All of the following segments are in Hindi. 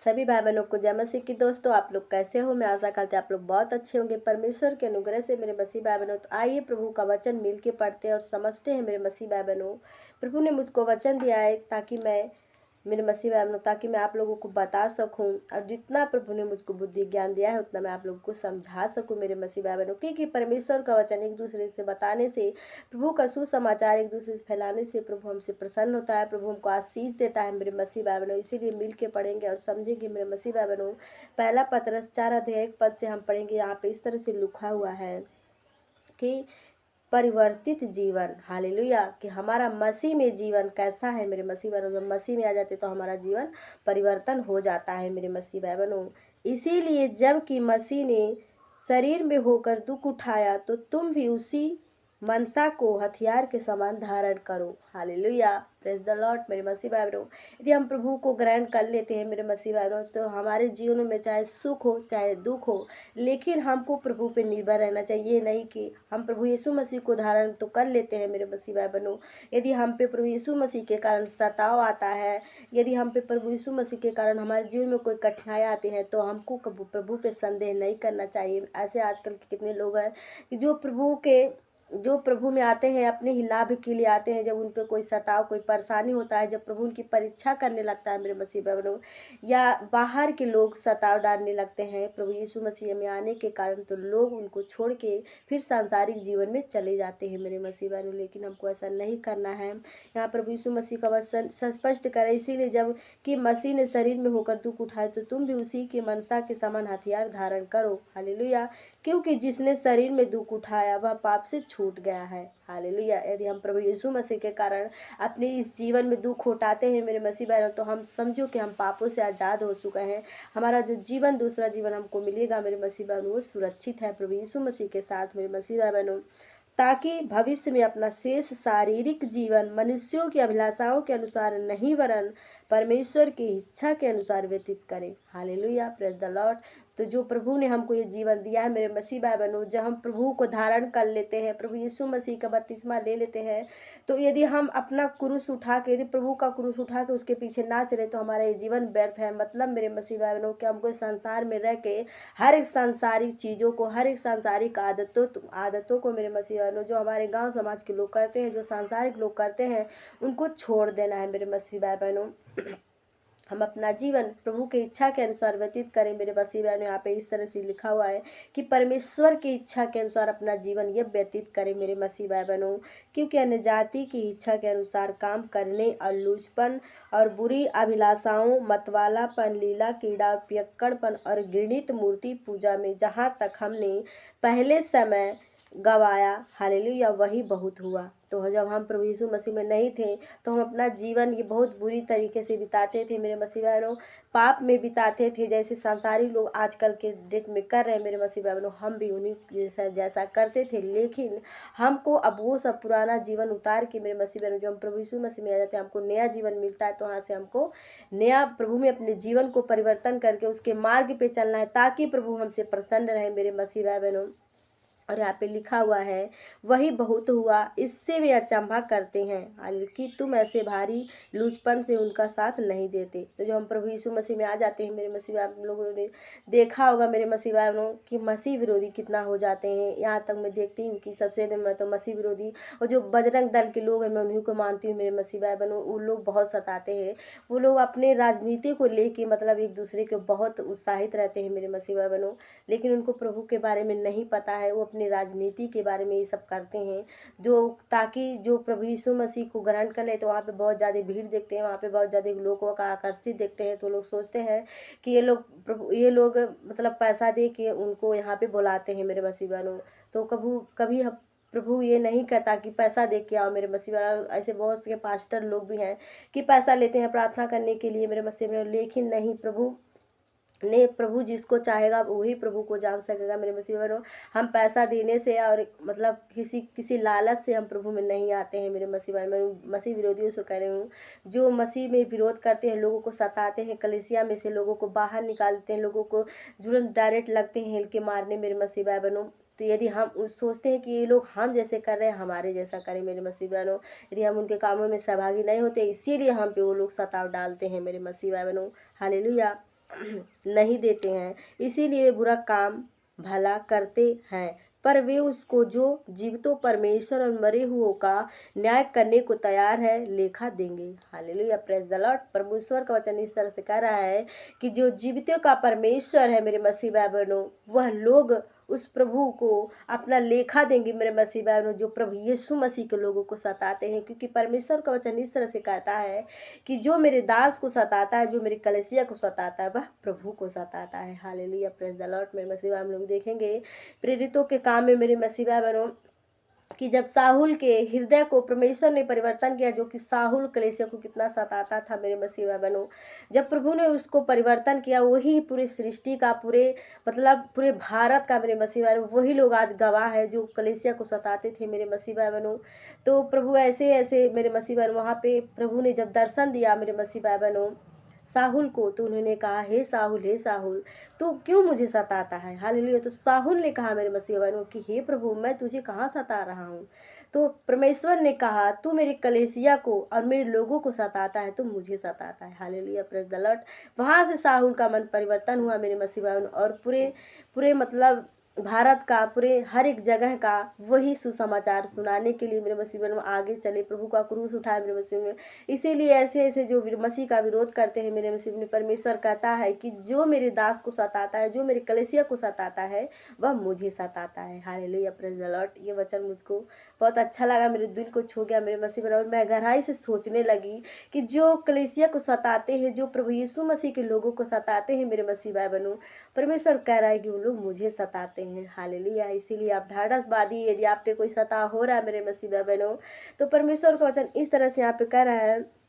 सभी भाई बहनों को जय मसीह की। दोस्तों, आप लोग कैसे हो? मैं आशा करते हैं आप लोग बहुत अच्छे होंगे परमेश्वर के अनुग्रह से। मेरे मसीह भाई बहनों, तो आइए प्रभु का वचन मिल के पढ़ते हैं और समझते हैं। मेरे मसीह भाई बहनों, प्रभु ने मुझको वचन दिया है ताकि मैं आप लोगों को बता सकूं, और जितना प्रभु ने मुझको बुद्धि ज्ञान दिया है उतना मैं आप लोगों को समझा सकूं। मेरे मसीह भाई बहनों, क्योंकि परमेश्वर का वचन एक दूसरे से बताने से, प्रभु का सुसमाचार एक दूसरे से फैलाने से प्रभु हमसे प्रसन्न होता है, प्रभु हमको आशीष देता है। मेरे मसीह भाई बहनों, इसीलिए मिल के पढ़ेंगे और समझेंगे। मेरे मसीह भाई बहनों, पहला पतरस 4 अध्याय 1 पद से हम पढ़ेंगे। यहाँ पे इस तरह से लिखा हुआ है कि परिवर्तित जीवन, हालेलुया, कि हमारा मसीह में जीवन कैसा है। मेरे मसीह बहनों, जब मसीह में आ जाते तो हमारा जीवन परिवर्तन हो जाता है। मेरे मसीह भाई बहनों, इसीलिए जब कि मसीह ने शरीर में होकर दुख उठाया तो तुम भी उसी मनसा को हथियार के समान धारण करो। Hallelujah, praise the Lord. मेरे मसीह भाई बहनों, यदि हम प्रभु को ग्रहण कर लेते हैं मेरे मसीह भाई बहनों, तो हमारे जीवन में चाहे सुख हो चाहे दुख हो, लेकिन हमको प्रभु पे निर्भर रहना चाहिए। ये नहीं कि हम प्रभु यीशु मसीह को धारण तो कर लेते हैं मेरे मसीह भाई बहनों, यदि हम पे प्रभु यीशु मसीह के कारण सताव आता है, यदि हम पे प्रभु यीशु मसीह के कारण हमारे जीवन में कोई कठिनाई आती है, तो हमको प्रभु पे संदेह नहीं करना चाहिए। ऐसे आजकल के कितने लोग हैं कि जो प्रभु में आते हैं अपने ही लाभ के लिए आते हैं। जब उन पर कोई सताव कोई परेशानी होता है, जब प्रभु उनकी परीक्षा करने लगता है मेरे मसीह बहनों, या बाहर के लोग सताव डालने लगते हैं प्रभु यीशु मसीह में आने के कारण, तो लोग उनको छोड़ के फिर सांसारिक जीवन में चले जाते हैं मेरे मसीह बहनों। लेकिन हमको ऐसा नहीं करना है। यहाँ प्रभु यीशु मसीह का वचन स्पष्ट करे, इसीलिए जब कि मसीह ने शरीर में होकर दुख उठाए तो तुम भी उसी के मनसा के समान हथियार धारण करो। हालेलुया, क्योंकि जिसने शरीर में दुख उठाया वह पाप से छूट गया है। हालेलुया, यदि हम प्रभु यीशु मसीह के कारण अपने इस जीवन में दुख उठाते हैं मेरे मसीह बहनों, तो हम समझो कि हम पापों से आज़ाद हो चुके हैं। हमारा जो जीवन, दूसरा जीवन हमको मिलेगा मेरे मसीह बहनों, वो सुरक्षित है प्रभु यीशु मसीह के साथ मेरे मसीह बहनों, ताकि भविष्य में अपना शेष शारीरिक जीवन मनुष्यों की अभिलाषाओं के अनुसार नहीं, वरन परमेश्वर की इच्छा के अनुसार व्यतीत करें। Hallelujah, praise the Lord. तो जो प्रभु ने हमको ये जीवन दिया है मेरे मसीह भाई बहनों, जब हम प्रभु को धारण कर लेते हैं, प्रभु यीशु मसीह का बपतिस्मा ले लेते हैं, तो यदि हम अपना क्रूस उठा के, यदि प्रभु का क्रूस उठा के उसके पीछे ना चले, तो हमारा ये जीवन व्यर्थ है। मतलब मेरे मसीह भाई बहनों, कि हमको संसार में रह के हर एक सांसारिक चीज़ों को, हर एक सांसारिक आदतों को मेरे मसीह बहनों, जो हमारे गाँव समाज के लोग करते हैं, जो सांसारिक लोग करते हैं, उनको छोड़ देना है मेरे मसीह भाई बहनों। हम अपना जीवन प्रभु की इच्छा के अनुसार व्यतीत करें मेरे मसीह बहनों। यहाँ पे इस तरह से लिखा हुआ है कि परमेश्वर की इच्छा के अनुसार अपना जीवन ये व्यतीत करें मेरे मसीह भाई बहनों, क्योंकि अन्य जाति की इच्छा के अनुसार काम करने और लूचपन और बुरी अभिलाषाओं, मतवालापन, लीला कीड़ा और पियक्कड़पन और घृणित मूर्ति पूजा में जहाँ तक हमने पहले समय गवाया, हालेलुया, वही बहुत हुआ। तो जब हम प्रभु यीशु मसीह में नहीं थे, तो हम अपना जीवन ये बहुत बुरी तरीके से बिताते थे मेरे मसीह बहनों, पाप में बिताते थे, जैसे संसारी लोग आजकल के डेट में कर रहे हैं मेरे मसीह बहनों। हम भी उन्हीं जैसा करते थे, लेकिन हमको अब वो सब पुराना जीवन उतार के मेरे मसीह बहनों, जब हम प्रभु यीशु मसीह में आ जाते हैं, हमको नया जीवन मिलता है। तो वहाँ से हमको नया प्रभु में अपने जीवन को परिवर्तन करके उसके मार्ग पे चलना है, ताकि प्रभु हमसे प्रसन्न रहे मेरे मसीह भाई बहनों। और यहाँ पे लिखा हुआ है, वही बहुत हुआ, इससे वे अचंभा करते हैं, हालांकि तुम ऐसे भारी लूचपन से उनका साथ नहीं देते। तो जो हम प्रभु यीशु मसीह में आ जाते हैं मेरे मसीह, आप लोगों ने देखा होगा मेरे मसीह भाइयों कि मसीह विरोधी कितना हो जाते हैं। यहाँ तक मैं देखती हूँ कि सबसे मैं तो मसीह विरोधी, और जो बजरंग दल के लोग हैं मैं उन्हीं को मानती हूँ मेरे मसीह भाई बहनों। वो लोग बहुत सताते हैं, वो लोग अपने राजनीति को लेके मतलब एक दूसरे के बहुत उत्साहित रहते हैं मेरे मसीह भाई बहनों, लेकिन उनको प्रभु के बारे में नहीं पता है। वो अपनी राजनीति के बारे में ये सब करते हैं, जो ताकि जो प्रभु यीशु मसीह को ग्रहण कर ले, तो वहाँ पे बहुत ज़्यादा भीड़ देखते हैं, वहाँ पे बहुत ज़्यादा लोगों का आकर्षित देखते हैं, तो लोग सोचते हैं कि ये लोग मतलब पैसा दे के उनको यहाँ पे बुलाते हैं मेरे मसीह बहनों। तो कभी प्रभु ये नहीं कहता कि पैसा दे के आओ मेरे मसीह बहनों। ऐसे बहुत से पास्टर लोग भी हैं कि पैसा लेते हैं प्रार्थना करने के लिए मेरे मसीह बहनों, लेकिन नहीं, प्रभु जिसको चाहेगा वही प्रभु को जान सकेगा मेरे मसीह बहनों। हम पैसा देने से और मतलब किसी लालच से हम प्रभु में नहीं आते हैं मेरे मसीह बहनों। मैं मसीह विरोधियों से कह रही हूँ, जो मसीह में विरोध करते हैं, लोगों को सताते हैं, कलीसिया में से लोगों को बाहर निकालते हैं, लोगों को तुरंत डायरेक्ट लगते हैं हिल के मारने मेरे मसीह भाई बहनों। तो यदि हम सोचते हैं कि ये लोग हम जैसे कर रहे हैं, हमारे जैसा करें मेरे मसीह बहनों, यदि हम उनके कामों में सहभागी नहीं होते, इसीलिए हम पे वो लोग सताव डालते हैं मेरे मसीह भाई बहनों। हालेलुया। नहीं देते हैं, इसीलिए वे बुरा काम भला करते हैं। पर वे उसको जो जीवितों परमेश्वर और मरे हुओं का न्याय करने को तैयार है लेखा देंगे। Hallelujah, praise the Lord. परमेश्वर का वचन इस तरह से कह रहा है कि जो जीवितों का परमेश्वर है मेरे मसीह भाई बहनों, वह लोग उस प्रभु को अपना लेखा देंगे मेरे मसीह भाई बहनों, जो प्रभु यीशु मसीह के लोगों को सताते हैं। क्योंकि परमेश्वर का वचन इस तरह से कहता है कि जो मेरे दास को सताता है, जो मेरी कलीसिया को सताता है, वह प्रभु को सताता है। Hallelujah, praise the Lord. मेरे मसीह भाई हम लोग देखेंगे प्रेरितों के काम में मेरे मसीह भाई बहनों कि जब साहुल के हृदय को परमेश्वर ने परिवर्तन किया, जो कि साहुल कलीसिया को कितना सताता था मेरे मसीह भाई बहनों, जब प्रभु ने उसको परिवर्तन किया, वही पूरी सृष्टि का, पूरे भारत का मेरे मसीह भाई, वही लोग आज गवाह है जो कलीसिया को सताते थे मेरे मसीह भाई बहनों। तो प्रभु ऐसे ऐसे मेरे मसीह भाई, वहाँ पे प्रभु ने जब दर्शन दिया मेरे मसीह भाई बहनों साहुल को, तो उन्होंने कहा, हे साहुल तू क्यों मुझे सताता है। हालेलुया। तो साहुल ने कहा मेरे मसीह बहनों कि हे प्रभु, मैं तुझे कहाँ सता रहा हूँ। तो परमेश्वर ने कहा, तू मेरी कलीसिया को और मेरे लोगों को सताता है, तो मुझे सताता है। Hallelujah, praise the Lord. वहाँ से साहुल का मन परिवर्तन हुआ मेरे मसीह बहनों, और पूरे पूरे भारत का, पूरे हर एक जगह का वही सुसमाचार सुनाने के लिए मेरे मसीह बहनों आगे चले, प्रभु का क्रूस उठाए मेरे मसीह में। इसीलिए ऐसे ऐसे जो मसीह का विरोध करते हैं मेरे मसीह में, परमेश्वर कहता है कि जो मेरे दास को सताता है, जो मेरे कलीसिया को सताता है, वह मुझे सताता है। Hallelujah, praise the Lord. ये वचन मुझको बहुत अच्छा लगा, मेरे दिल को छू गया मेरे मसीह बहनों, और मैं गहराई से सोचने लगी कि जो कलीसिया को सताते हैं, जो प्रभु यीशु मसीह के लोगों को सताते हैं मेरे मसीह भाई बहनों, परमेश्वर कह रहा है कि वो लोग मुझे सताते हैं। हालेलुया। इसीलिए आप ढाढ़स बांधिए, यदि आप पे कोई सता हो रहा है मेरे मसीह भाई बहनों, तो परमेश्वर का वचन इस तरह से यहाँ पे कह रहा है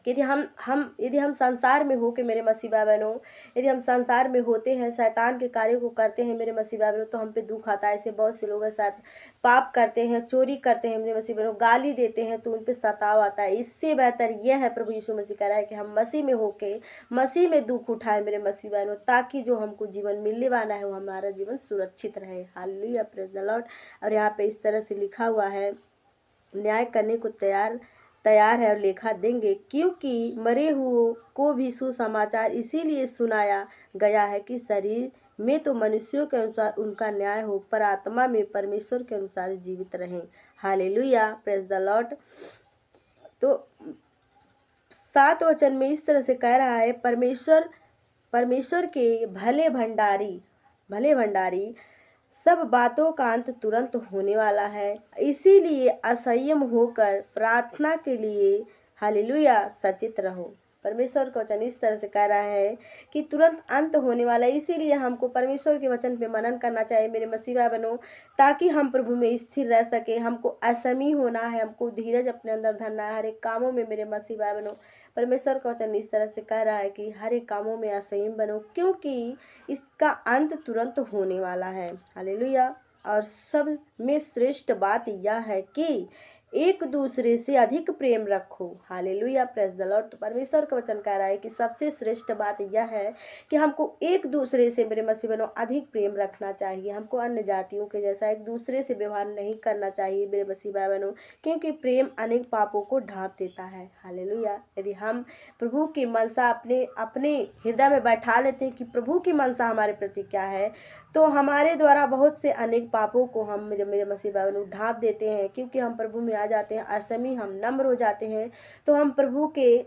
कि यदि हम संसार में हो के मेरे मसीह भाई बहनों, यदि हम संसार में होते हैं, शैतान के कार्य को करते हैं मेरे मसीह भाई बहनों, तो हम पे दुख आता है। ऐसे बहुत से लोग हैं साथ पाप करते हैं, चोरी करते हैं मेरे मसीह बहनों, गाली देते हैं, तो उन पे सताव आता है। इससे बेहतर यह है, प्रभु यीशु मसीह कह रहा है कि हम मसीह में होके मसीह में दुख उठाए मेरे मसीह बहनों, ताकि जो हमको जीवन मिलने वाला है वो हमारा जीवन सुरक्षित रहे। Hallelujah, praise the Lord. और यहाँ पे इस तरह से लिखा हुआ है, न्याय करने को तैयार है और लेखा देंगे, क्योंकि मरे हुओं को भी सुसमाचार इसीलिए सुनाया गया है कि शरीर में तो मनुष्यों के अनुसार उनका न्याय हो, पर आत्मा में परमेश्वर के अनुसार जीवित रहें। Hallelujah, praise the Lord. तो 7 वचन में इस तरह से कह रहा है, परमेश्वर के भले भंडारी सब बातों का अंत तुरंत होने वाला है, इसीलिए असंयम होकर प्रार्थना के लिए हालेलुया सचेत रहो। परमेश्वर का वचन इस तरह से कह रहा है कि तुरंत अंत होने वाला है, इसीलिए हमको परमेश्वर के वचन पे मनन करना चाहिए मेरे मसीह भाई बहनों, ताकि हम प्रभु में स्थिर रह सके। हमको असमी होना है, हमको धीरज अपने अंदर धरना है हर एक कामों में मेरे मसीह भाई बहनों। परमेश्वर का वचन इस तरह से कह रहा है कि हर एक कामों में असंयम बनो, क्योंकि इसका अंत तुरंत होने वाला है। हालेलुया। और सब में श्रेष्ठ बात यह है कि एक दूसरे से अधिक प्रेम रखो। Hallelujah, praise the Lord. तो परमेश्वर का वचन कह रहा है कि सबसे श्रेष्ठ बात यह है कि हमको एक दूसरे से मेरे मसीह बहनों अधिक प्रेम रखना चाहिए। हमको अन्य जातियों के जैसा एक दूसरे से व्यवहार नहीं करना चाहिए मेरे मसीह भाई बहनों, क्योंकि प्रेम अनेक पापों को ढांप देता है। हालेलुया। यदि हम प्रभु की मनसा अपने हृदय में बैठा लेते हैं कि प्रभु की मनसा हमारे प्रति क्या है, तो हमारे द्वारा बहुत से अनेक पापों को हम मेरे मसीह भाई बहनों ढांप देते हैं। क्योंकि हम प्रभु में आ जाते हैं, असमी हम नम्र हो जाते हैं, तो हम प्रभु के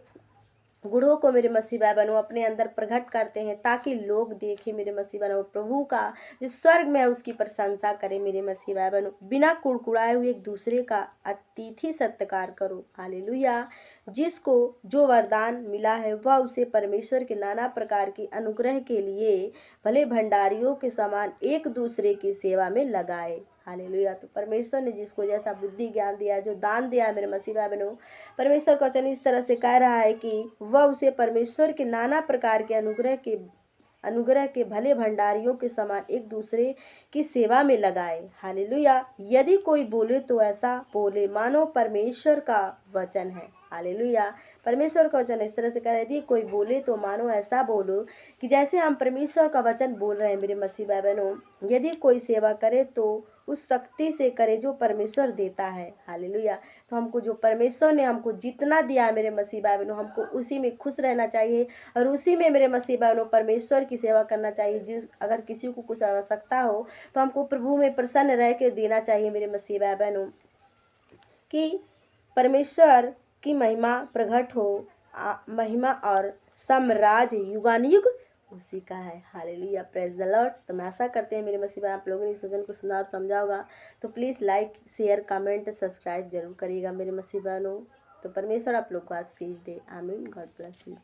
गुणों को मेरे मसीह भाई बहनों अपने अंदर प्रकट करते हैं, ताकि लोग देखें मेरे मसीह बहनों प्रभु का जो स्वर्ग में है उसकी प्रशंसा करें मेरे मसीह भाई बहनों। बिना कुड़कुड़ाए हुए एक दूसरे का अतिथि सत्कार करो। हालेलुया। जिसको जो वरदान मिला है वह उसे परमेश्वर के नाना प्रकार की अनुग्रह के लिए भले भंडारियों के समान एक दूसरे की सेवा में लगाए। हालेलुया। तो परमेश्वर ने जिसको जैसा बुद्धि ज्ञान दिया है, जो दान दिया है मेरे मसीह भाई बहनों, परमेश्वर का वचन इस तरह से कह रहा है कि वह उसे परमेश्वर के नाना प्रकार के अनुग्रह के भले भंडारियों के समान एक दूसरे की सेवा में लगाए। हालेलुया। यदि कोई बोले तो ऐसा बोले मानो परमेश्वर का वचन है। हालेलुया। परमेश्वर का वचन इस तरह से कह रहा है, यदि कोई बोले तो मानो ऐसा बोलो कि जैसे हम परमेश्वर का वचन बोल रहे हैं। मेरे मसीह भाई बहनों, यदि कोई सेवा करे तो उस शक्ति से करे जो परमेश्वर देता है। हालेलुया। तो हमको जो परमेश्वर ने हमको जितना दिया है मेरे मसीह भाई बहनों, हमको उसी में खुश रहना चाहिए और उसी में मेरे मसीह भाई बहनों परमेश्वर की सेवा करना चाहिए। जिस अगर किसी को कुछ आवश्यकता हो तो हमको प्रभु में प्रसन्न रह के देना चाहिए मेरे मसीह भाई बहनों, कि परमेश्वर की महिमा प्रकट हो। महिमा और साम्राज्य युगानुयुग उसी का है। Hallelujah, praise the Lord. तो मैं आशा करते हैं मेरे मसीह आप लोगों ने इस वचन को सुना और समझा होगा। तो please like, share, comment, subscribe जरूर करिएगा मेरे मसीह बहनों। तो परमेश्वर आप लोग को आशीष दे। आमीन। God bless you.